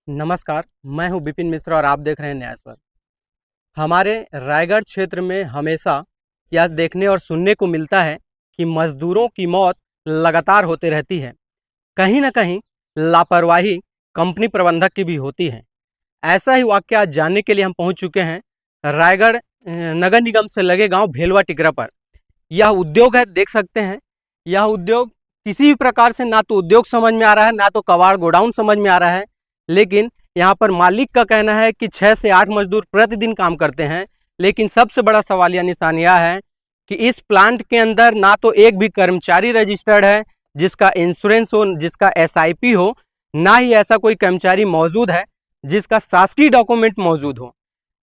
नमस्कार, मैं हूं विपिन मिश्रा और आप देख रहे हैं न्याय स्वर। हमारे रायगढ़ क्षेत्र में हमेशा यह देखने और सुनने को मिलता है कि मजदूरों की मौत लगातार होते रहती है। कहीं न कहीं लापरवाही कंपनी प्रबंधक की भी होती है। ऐसा ही वाकया आज जानने के लिए हम पहुंच चुके हैं रायगढ़ नगर निगम से लगे गांव भेलवा टिकरा पर। यह उद्योग है, देख सकते हैं। यह उद्योग किसी भी प्रकार से ना तो उद्योग समझ में आ रहा है, ना तो कबाड़ गोडाउन समझ में आ रहा है। लेकिन यहाँ पर मालिक का कहना है कि 6 से 8 मजदूर प्रतिदिन काम करते हैं। लेकिन सबसे बड़ा सवालिया निशान यह है कि इस प्लांट के अंदर ना तो एक भी कर्मचारी रजिस्टर्ड है जिसका इंश्योरेंस हो, जिसका SIP हो, ना ही ऐसा कोई कर्मचारी मौजूद है जिसका शासकीय डॉक्यूमेंट मौजूद हो।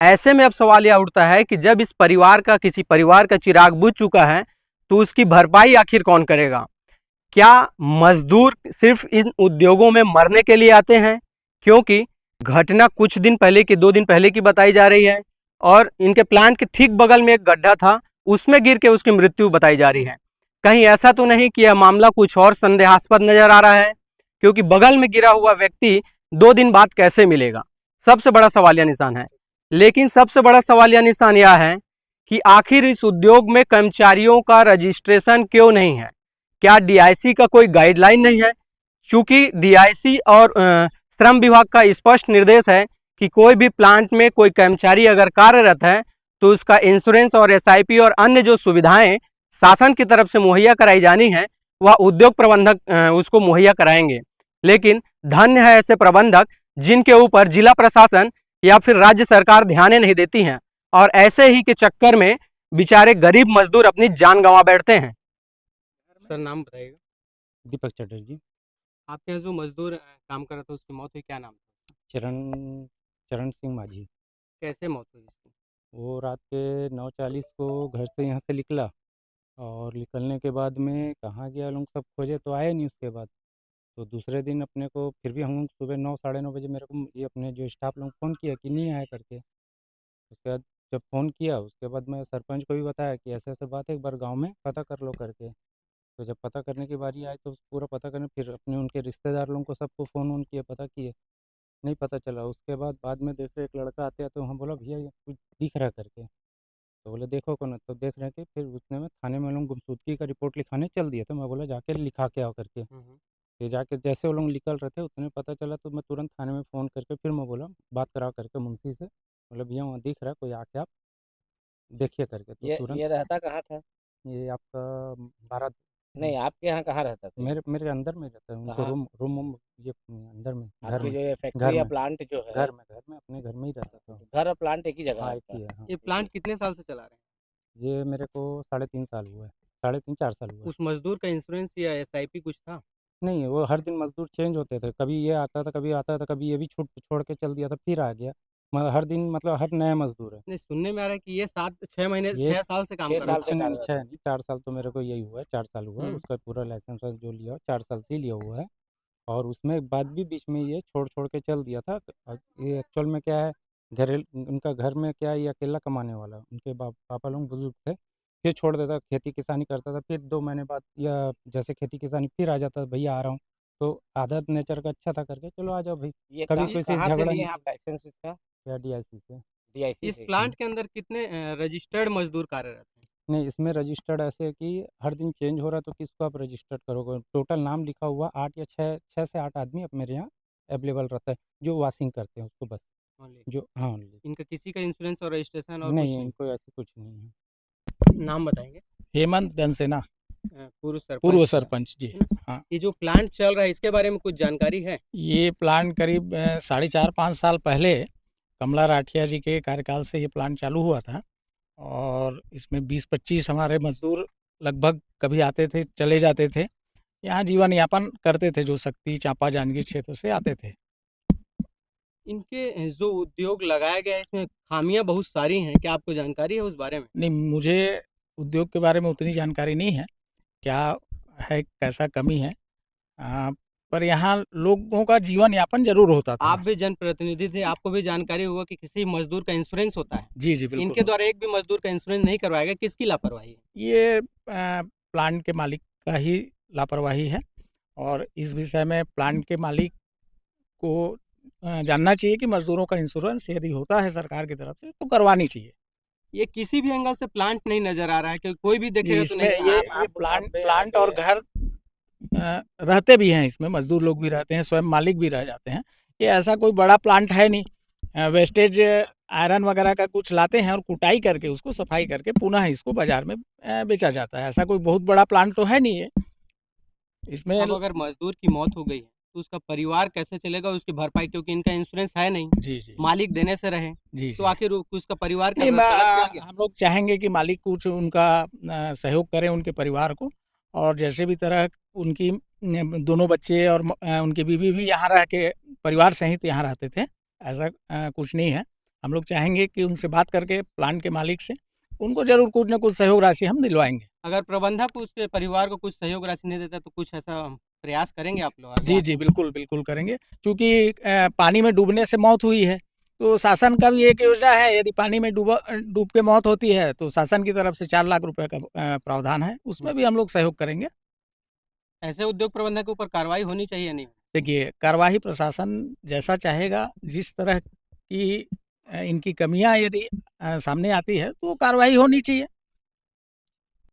ऐसे में अब सवाल यह उठता है कि जब इस परिवार का, किसी परिवार का चिराग बुझ चुका है तो उसकी भरपाई आखिर कौन करेगा? क्या मजदूर सिर्फ इन उद्योगों में मरने के लिए आते हैं? क्योंकि घटना कुछ दिन पहले की, 2 दिन पहले की बताई जा रही है और इनके प्लांट के ठीक बगल में एक गड्ढा था, उसमें गिर के उसकी मृत्यु बताई जा रही है। कहीं ऐसा तो नहीं कि यह मामला कुछ और संदेहास्पद नजर आ रहा है? क्योंकि बगल में गिरा हुआ व्यक्ति 2 दिन बाद कैसे मिलेगा? सबसे बड़ा सवालिया निशान है। लेकिन सबसे बड़ा सवालिया निशान यह है कि आखिर इस उद्योग में कर्मचारियों का रजिस्ट्रेशन क्यों नहीं है? क्या DIC का कोई गाइडलाइन नहीं है? चूंकि DIC और श्रम विभाग का स्पष्ट निर्देश है कि कोई भी प्लांट में कोई कर्मचारी अगर कार्यरत है तो उसका इंश्योरेंस और SIP और अन्य जो सुविधाएं शासन की तरफ से मुहैया कराई जानी है वह उद्योग प्रबंधक उसको मुहैया कराएंगे। लेकिन धन्य है ऐसे प्रबंधक जिनके ऊपर जिला प्रशासन या फिर राज्य सरकार ध्यान नहीं देती हैं और ऐसे ही के चक्कर में बेचारे गरीब मजदूर अपनी जान गंवा बैठते हैं। सर, नाम बताइएगा। दीपक चटर्जी। आपके यहाँ जो मजदूर काम कर रहा था उसकी मौत हुई, क्या नाम था? चरण चरण सिंह माझी। कैसे मौत हुई उसकी? वो रात के 9:40 को घर से यहाँ से निकला और निकलने के बाद में कहाँ गया, लोग सब खोजे तो आए नहीं उसके बाद। तो दूसरे दिन अपने को फिर भी हम लोग सुबह 9 साढ़े 9 बजे मेरे को ये अपने जो स्टाफ लोग फ़ोन किया कि नहीं आए करके। उसके बाद जब फ़ोन किया उसके बाद मैं सरपंच को भी बताया कि ऐसे ऐसे बात है, एक बार गाँव में पता कर लो करके। तो जब पता करने की बारी आई तो पूरा पता करने फिर अपने उनके रिश्तेदार लोगों को सबको फ़ोन वोन किए, पता किए, नहीं पता चला। उसके बाद में देखे एक लड़का आते तो हम बोला भैया ये कुछ दिख रहा करके। तो बोले देखो कौन है, तो देख रहे कि फिर उतने में थाने में लोग गुमशुदगी का रिपोर्ट लिखाने चल दिए। तो मैं बोला जाके लिखा के आओ करके। फिर जाके जैसे वो लोग निकल रहे थे उतने पता चला तो मैं तुरंत थाने में फ़ोन करके फिर मैं बोला बात करा करके मुंशी से, बोला भैया वहाँ दिख रहा है, कोई आके आप देखिए करके। तो तुरंत ये रहता कहाँ था? ये आपका 12 नहीं, आपके यहाँ कहाँ रहता था ये? मेरे मेरे अंदर में रहता है, उनको कहाँ? रूम रूम ये अंदर में घर आपकी में जो ये घर फैक्ट्री या में प्लांट जो है, घर में अपने घर में ही रहता था। घर और प्लांट एक ही जगह है हाँ एक आपका? ही है, हाँ। ये प्लांट कितने साल से चला रहे हैं? ये मेरे को 3.5 साल हुआ है, 3.5 4 साल हुआ है। उस मजदूर का इंश्योरेंस या SIP कुछ था? नहीं, वो हर दिन मजदूर चेंज होते थे, कभी ये आता था, कभी आता था, कभी ये भी छोड़ के चल दिया था, फिर आ गया। मतलब हर दिन, मतलब हर नया मजदूर है। नहीं, सुनने में आ रहा है कि ये 7-6 महीने, ये 6 साल से काम 6 कर रहा साल था। से नहीं नहीं, कार्यरत 6 है। नहीं 4 साल तो मेरे को यही हुआ है, 4 साल हुआ है। उसका पूरा लाइसेंस जो लिया हो 4 साल से ही लिया हुआ है। और उसमें बाद भी बीच में ये छोड़ के चल दिया था। और ये एक्चुअल में क्या है, उनका घर में क्या है, ये अकेला कमाने वाला, उनके पापा लोग बुजुर्ग थे। फिर छोड़ देता, खेती किसानी करता था, फिर 2 महीने बाद या जैसे खेती किसानी फिर आ जाता, भैया आ रहा हूँ। तो आदत नेचर का अच्छा था करके चलो आ जाओ भाई। ये कभी कहाँ किसी कहाँ से झगड़ा लिए नहीं हैं आप लाइसेंस इसका? किया DIC से। DIC इस से? प्लांट के अंदर कितने रजिस्टर्ड मजदूर कार्यरत हैं? नहीं, इसमें रजिस्टर्ड ऐसे है कि हर दिन चेंज हो रहा है, तो किसको आप रजिस्टर्ड करोगे। टोटल नाम लिखा हुआ 8 या 6 से 8 आदमी अब मेरे यहाँ अवेलेबल रहता है, जो वॉशिंग करते हैं उसको बस। ओनली। जो हाँ only। इनका किसी का इंश्योरेंस और रजिस्ट्रेशन और कुछ नहीं, नहीं? इनको ऐसे कुछ नहीं है। नाम बताएंगे? हेमंत डनसेना, पूर्व पूर्व सरपंच। सरपंच जी। हाँ, ये जो प्लांट चल रहा है इसके बारे में कुछ जानकारी है? ये प्लांट करीब 4.5-5 साल पहले कमला राठिया जी के कार्यकाल से ये प्लांट चालू हुआ था। और इसमें 20-25 हमारे मजदूर लगभग कभी आते थे, चले जाते थे, यहाँ जीवन यापन करते थे, जो शक्ति चांपा जांजगीर क्षेत्र से आते थे। इनके जो उद्योग लगाया गया है इसमें खामियां बहुत सारी हैं, क्या आपको जानकारी है उस बारे में? नहीं, मुझे उद्योग के बारे में उतनी जानकारी नहीं है, क्या है, कैसा कमी है। पर यहाँ लोगों का जीवन यापन जरूर होता था। आप भी जनप्रतिनिधि थे, आपको भी जानकारी होगा कि किसी मजदूर का इंश्योरेंस होता है। जी जी बिल्कुल। इनके द्वारा एक भी मजदूर का इंश्योरेंस नहीं करवाया गया, किसकी लापरवाही है? ये प्लांट के मालिक का ही लापरवाही है। और इस विषय में प्लांट के मालिक को जानना चाहिए कि मजदूरों का इंश्योरेंस यदि होता है सरकार की तरफ से तो करवानी चाहिए। ये किसी भी एंगल से प्लांट नहीं नजर आ रहा है कि कोई भी जी, देखेगा तो इसमें नहीं। ये प्लांट और घर रहते भी हैं, इसमें मजदूर लोग भी रहते हैं, स्वयं मालिक भी रह जाते हैं। ये ऐसा कोई बड़ा प्लांट है नहीं। वेस्टेज आयरन वगैरह का कुछ लाते हैं और कुटाई करके उसको सफाई करके पुनः इसको बाजार में बेचा जाता है। ऐसा कोई बहुत बड़ा प्लांट तो है नहीं है इसमें। अब अगर मजदूर की मौत हो गई है तो उसका परिवार कैसे चलेगा, उसकी भरपाई, क्योंकि इनका इंश्योरेंस है नहीं, जी जी मालिक देने से रहे, जी तो जी आखिर उसका परिवार क्या नहीं, सड़क पे आ गया? हम लोग चाहेंगे कि मालिक कुछ उनका सहयोग करें उनके परिवार को, और जैसे भी तरह उनकी दोनों बच्चे और उनकी बीवी भी यहाँ रह के परिवार सहित यहाँ रहते थे, ऐसा कुछ नहीं है। हम लोग चाहेंगे कि उनसे बात करके प्लांट के मालिक से उनको जरूर कुछ न कुछ सहयोग राशि हम दिलवाएंगे। अगर प्रबंधक उसके परिवार को कुछ सहयोग राशि नहीं देता तो कुछ ऐसा प्रयास करेंगे आप लोग आगे? जी जी बिल्कुल बिल्कुल करेंगे, क्योंकि पानी में डूबने से मौत हुई है तो शासन का भी एक योजना है, यदि पानी में डूब के मौत होती है तो शासन की तरफ से 4 लाख रुपए का प्रावधान है, उसमें भी हम लोग सहयोग करेंगे। ऐसे उद्योग प्रबंधक के ऊपर कार्रवाई होनी चाहिए नहीं? देखिए, कार्यवाही प्रशासन जैसा चाहेगा, जिस तरह की इनकी कमियां यदि सामने आती है तो कार्रवाई होनी चाहिए।